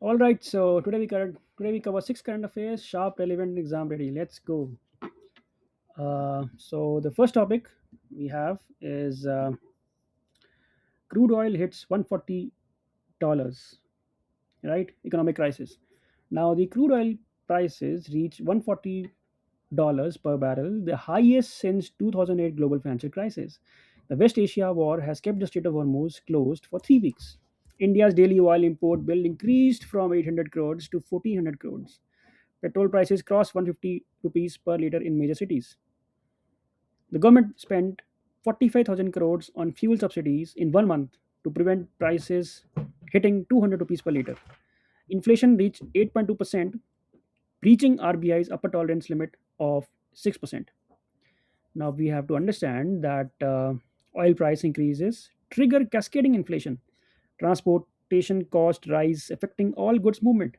All right, so today we cover six current affairs, sharp, relevant, and exam ready. Let's go. So the first topic we have is crude oil hits $140, right? Economic crisis. Now the crude oil prices reach $140 per barrel, the highest since 2008 global financial crisis. The West Asia war has kept the Strait of Hormuz closed for 3 weeks. India's daily oil import bill increased from 800 crores to 1400 crores. Petrol prices crossed 150 rupees per litre in major cities. The government spent 45,000 crores on fuel subsidies in 1 month to prevent prices hitting 200 rupees per litre. Inflation reached 8.2%, breaching RBI's upper tolerance limit of 6%. Now we have to understand that oil price increases trigger cascading inflation. Transportation cost rise affecting all goods movement.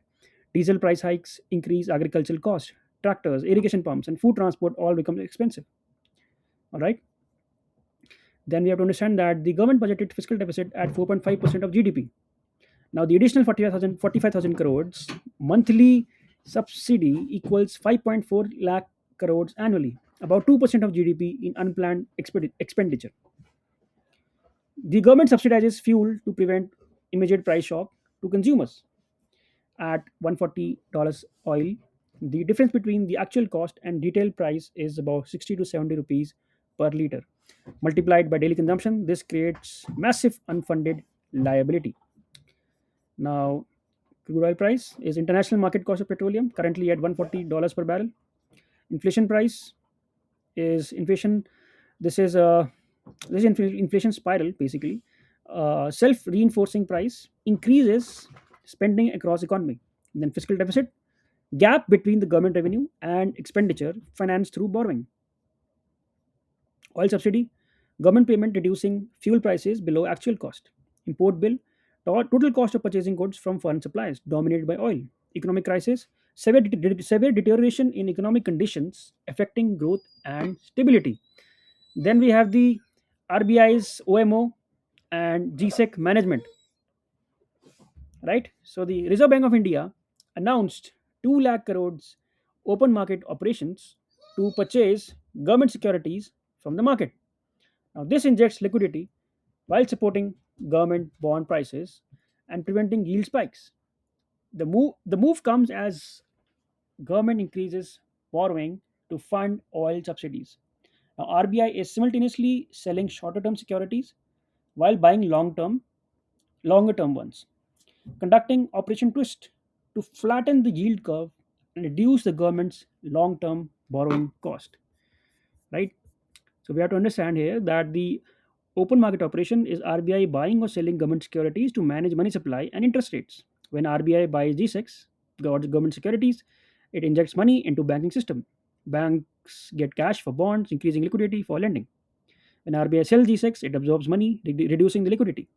Diesel price hikes increase agricultural cost. Tractors, irrigation pumps, and food transport all become expensive. All right. Then we have to understand that the government budgeted fiscal deficit at 4.5% of GDP. Now the additional 45,000 crores monthly subsidy equals 5.4 lakh crores annually, about 2% of GDP in unplanned expenditure. The government subsidizes fuel to prevent immediate price shock to consumers. At $140 oil, the difference between the actual cost and retail price is about 60 to 70 rupees per liter. Multiplied by daily consumption, this creates massive unfunded liability. Now, crude oil price is international market cost of petroleum, currently at $140 per barrel. Inflation price is inflation. This is a inflation spiral basically. Self-reinforcing price increases spending across economy. Then fiscal deficit, gap between the government revenue and expenditure financed through borrowing. Oil subsidy, government payment reducing fuel prices below actual cost. Import bill, total cost of purchasing goods from foreign suppliers dominated by oil. Economic crisis, severe deterioration in economic conditions affecting growth and stability. Then we have the RBI's OMO and GSEC management, right? So the Reserve Bank of India announced 2 lakh crores open market operations to purchase government securities from the market. Now this injects liquidity while supporting government bond prices and preventing yield spikes. The move comes as government increases borrowing to fund oil subsidies. Now RBI is simultaneously selling shorter term securities while buying longer term ones, conducting Operation Twist to flatten the yield curve and reduce the government's long term borrowing cost. Right? So we have to understand here that the open market operation is RBI buying or selling government securities to manage money supply and interest rates. When RBI buys G6, government securities, it injects money into banking system. Banks get cash for bonds, increasing liquidity for lending. When RBI sells G6, it absorbs money, reducing the liquidity.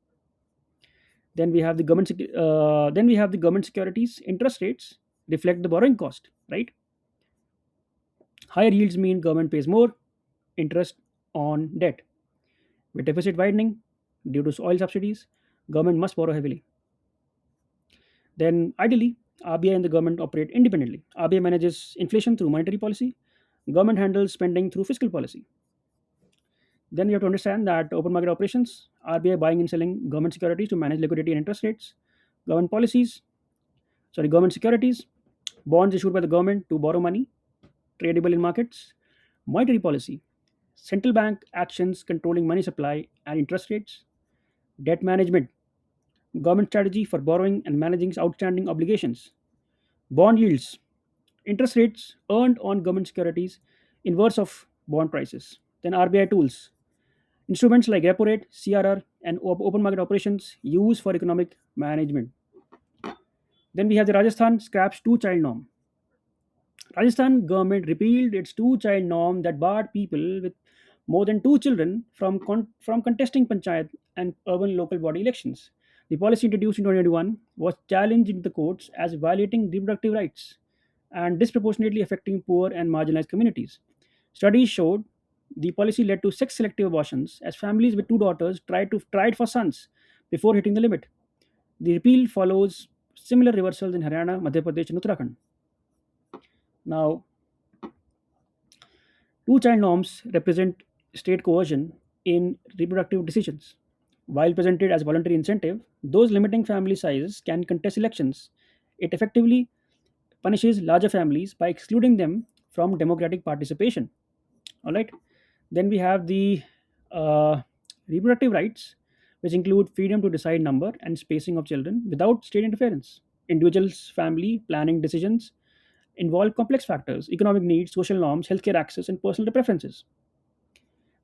Then we have the government securities interest rates reflect the borrowing cost, right? Higher yields mean government pays more interest on debt. With deficit widening due to oil subsidies, government must borrow heavily. Then ideally, RBI and the government operate independently. RBI manages inflation through monetary policy. Government handles spending through fiscal policy. Then we have to understand that open market operations, RBI buying and selling government securities to manage liquidity and interest rates. Government policies, government securities, bonds issued by the government to borrow money, tradable in markets. Monetary policy, central bank actions controlling money supply and interest rates. Debt management, government strategy for borrowing and managing outstanding obligations. Bond yields, interest rates earned on government securities, inverse of bond prices. Then RBI tools, instruments like repo rate, CRR, and open market operations used for economic management. Then we have the Rajasthan scraps two-child norm. Rajasthan government repealed its two-child norm that barred people with more than two children from contesting panchayat and urban local body elections. The policy introduced in 2021 was challenged in the courts as violating reproductive rights and disproportionately affecting poor and marginalized communities. Studies showed the policy led to sex-selective abortions as families with two daughters tried for sons before hitting the limit. The repeal follows similar reversals in Haryana, Madhya Pradesh, and Uttarakhand. Now, two-child norms represent state coercion in reproductive decisions. While presented as voluntary incentive, those limiting family sizes can contest elections. It effectively punishes larger families by excluding them from democratic participation. All right. Then we have the uh, reproductive rights, which include freedom to decide number and spacing of children without state interference. Individuals' family planning decisions involve complex factors: economic needs, social norms, healthcare access, and personal preferences.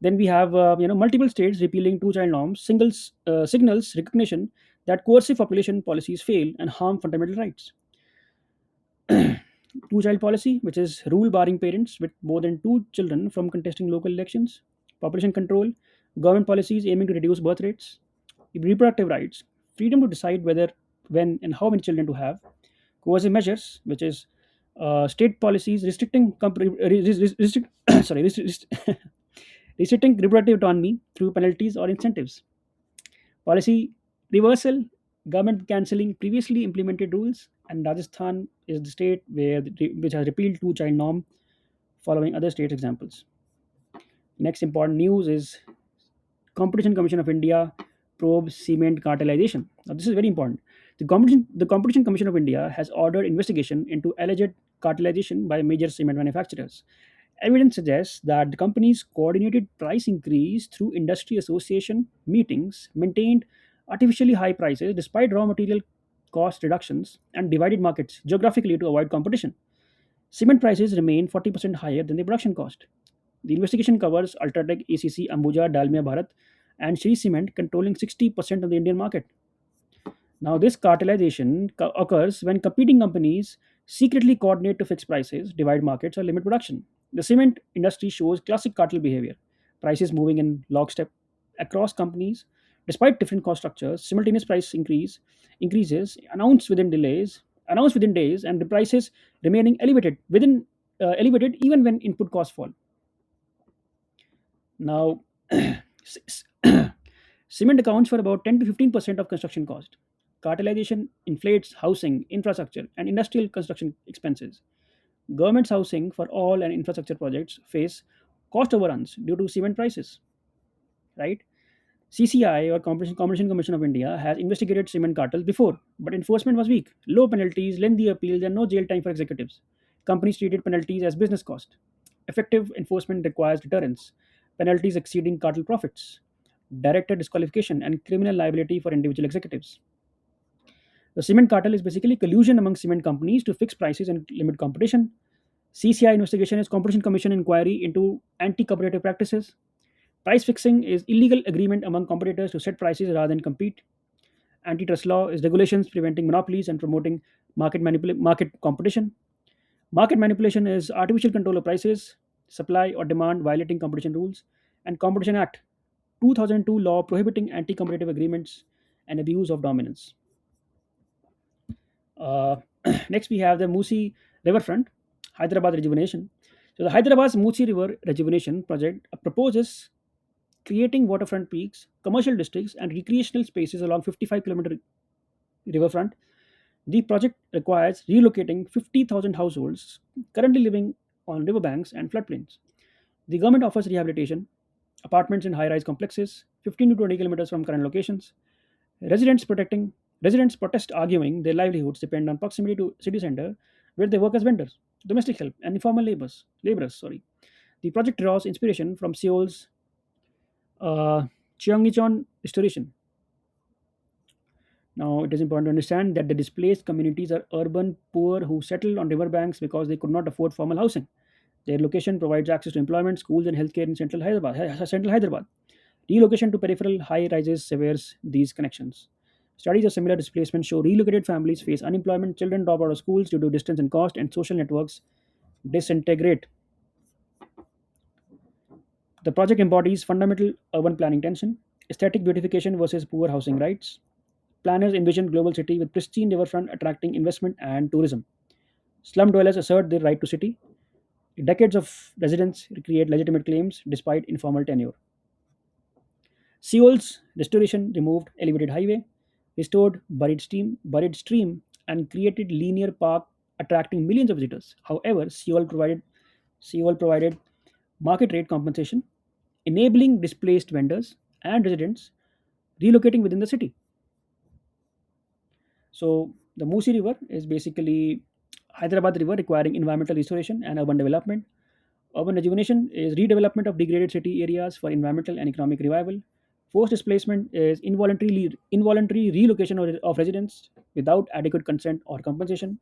Then we have multiple states repealing two-child norms, singles signals recognition that coercive population policies fail and harm fundamental rights. Two-child policy, which is rule barring parents with more than two children from contesting local elections. Population control, government policies aiming to reduce birth rates. Reproductive rights, freedom to decide whether, when, and how many children to have. Coercive measures, which is state policies restricting restrict, sorry, restricting reproductive autonomy through penalties or incentives. Policy reversal, government cancelling previously implemented rules, and Rajasthan is the state which has repealed two-child norm, following other states' examples. Next important news is Competition Commission of India probes cement cartelization. Now, this is very important. The Competition Commission of India has ordered investigation into alleged cartelization by major cement manufacturers. Evidence suggests that the company's coordinated price increase through industry association meetings maintained artificially high prices despite raw material cost reductions and divided markets geographically to avoid competition. Cement prices remain 40% higher than the production cost. The investigation covers Ultratech, ACC, Ambuja, Dalmia Bharat, and Shree Cement, controlling 60% of the Indian market. Now, this cartelization occurs when competing companies secretly coordinate to fix prices, divide markets, or limit production. The cement industry shows classic cartel behavior, prices moving in lockstep across companies despite different cost structures. Simultaneous price increases announced within days, and the prices remaining elevated even when input costs fall. Now, cement accounts for about 10 to 15% of construction cost. Cartelization inflates housing, infrastructure, and industrial construction expenses. Government's housing for all and infrastructure projects face cost overruns due to cement prices, right? CCI, or Competition Commission of India, has investigated cement cartels before, but enforcement was weak. Low penalties, lengthy appeals, and no jail time for executives. Companies treated penalties as business cost. Effective enforcement requires deterrence, penalties exceeding cartel profits, director disqualification, and criminal liability for individual executives. The cement cartel is basically collusion among cement companies to fix prices and limit competition. CCI investigation is Competition Commission inquiry into anti-competitive practices. Price fixing is illegal agreement among competitors to set prices rather than compete. Antitrust law is regulations preventing monopolies and promoting market competition. Market manipulation is artificial control of prices, supply or demand violating competition rules. And Competition Act 2002 law prohibiting anti-competitive agreements and abuse of dominance. Uh, Next, we have the Musi Riverfront, Hyderabad rejuvenation. So, the Hyderabad's Musi River rejuvenation project proposes creating waterfront peaks, commercial districts, and recreational spaces along 55-kilometer riverfront. The project requires relocating 50,000 households currently living on riverbanks and floodplains. The government offers rehabilitation, apartments in high-rise complexes, 15 to 20 kilometers from current locations. Residents protecting Residents protest, arguing their livelihoods depend on proximity to city center, where they work as vendors, domestic help, and informal laborers. Sorry. The project draws inspiration from Seoul's Cheonggyecheon restoration. Now, it is important to understand that the displaced communities are urban poor who settled on riverbanks because they could not afford formal housing. Their location provides access to employment, schools, and healthcare in Central Hyderabad. Relocation to peripheral high rises severs these connections. Studies of similar displacement show relocated families face unemployment, children drop out of schools due to distance and cost, and social networks disintegrate. The project embodies fundamental urban planning tension, aesthetic beautification versus poor housing rights. Planners envision global city with pristine riverfront attracting investment and tourism. Slum dwellers assert their right to city. Decades of residents create legitimate claims despite informal tenure. Seoul's restoration removed elevated highway, restored buried stream, and created linear park attracting millions of visitors. However, Seoul provided market rate compensation, enabling displaced vendors and residents relocating within the city. So the Musi River is basically Hyderabad River requiring environmental restoration and urban development. Urban rejuvenation is redevelopment of degraded city areas for environmental and economic revival. Forced displacement is involuntary relocation of residents without adequate consent or compensation.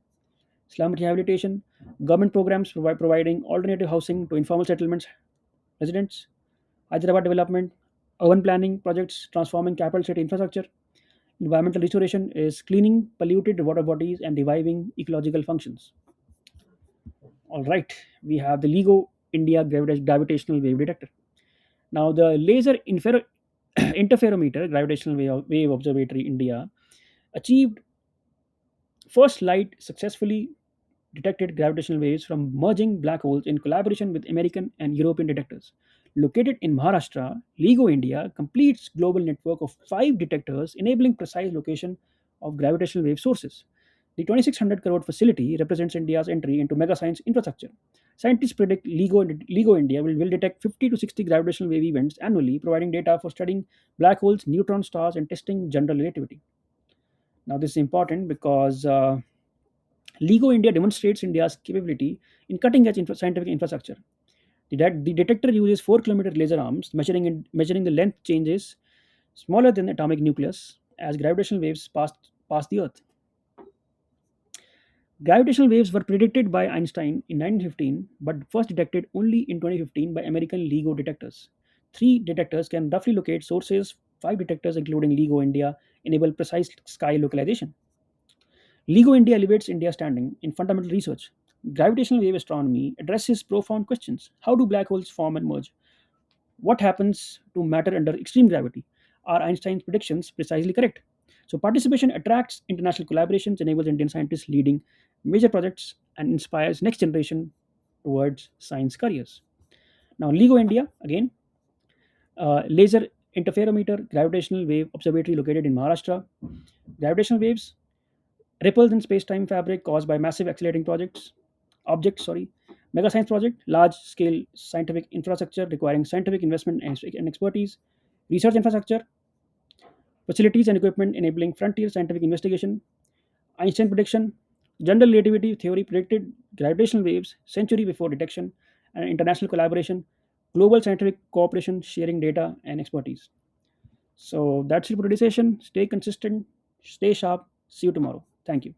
Slum rehabilitation, government programs providing alternative housing to informal settlements residents. Hyderabad development, urban planning projects transforming capital city infrastructure. Environmental restoration is cleaning polluted water bodies and reviving ecological functions. All right, we have the LIGO India gravitational wave detector. Now, the interferometer gravitational wave observatory India achieved first light successfully detected gravitational waves from merging black holes in collaboration with American and European detectors. Located in Maharashtra, LIGO India completes global network of 5 detectors enabling precise location of gravitational wave sources. The 2600 crore facility represents India's entry into mega science infrastructure. Scientists predict LIGO India will detect 50 to 60 gravitational wave events annually, providing data for studying black holes, neutron stars, and testing general relativity. Now, this is important because LIGO India demonstrates India's capability in cutting edge scientific infrastructure. The detector uses 4-kilometer laser arms, measuring the length changes smaller than the atomic nucleus as gravitational waves pass the Earth. Gravitational waves were predicted by Einstein in 1915 but first detected only in 2015 by American LIGO detectors. 3 detectors can roughly locate sources. 5 detectors, including LIGO India, enable precise sky localization. LIGO India elevates India's standing in fundamental research. Gravitational wave astronomy addresses profound questions. How do black holes form and merge? What happens to matter under extreme gravity? Are Einstein's predictions precisely correct? So, participation attracts international collaborations, enables Indian scientists leading major projects, and inspires next generation towards science careers. Now, LIGO India, again, laser interferometer gravitational wave observatory located in Maharashtra. Gravitational waves ripples in space-time fabric caused by massive accelerating objects, mega science project, large scale scientific infrastructure requiring scientific investment and expertise, research infrastructure, facilities and equipment enabling frontier scientific investigation. Einstein prediction, general relativity theory predicted gravitational waves century before detection, and international collaboration, global scientific cooperation sharing data and expertise. So that's it for today's session. Stay consistent, stay sharp. See you tomorrow. Thank you.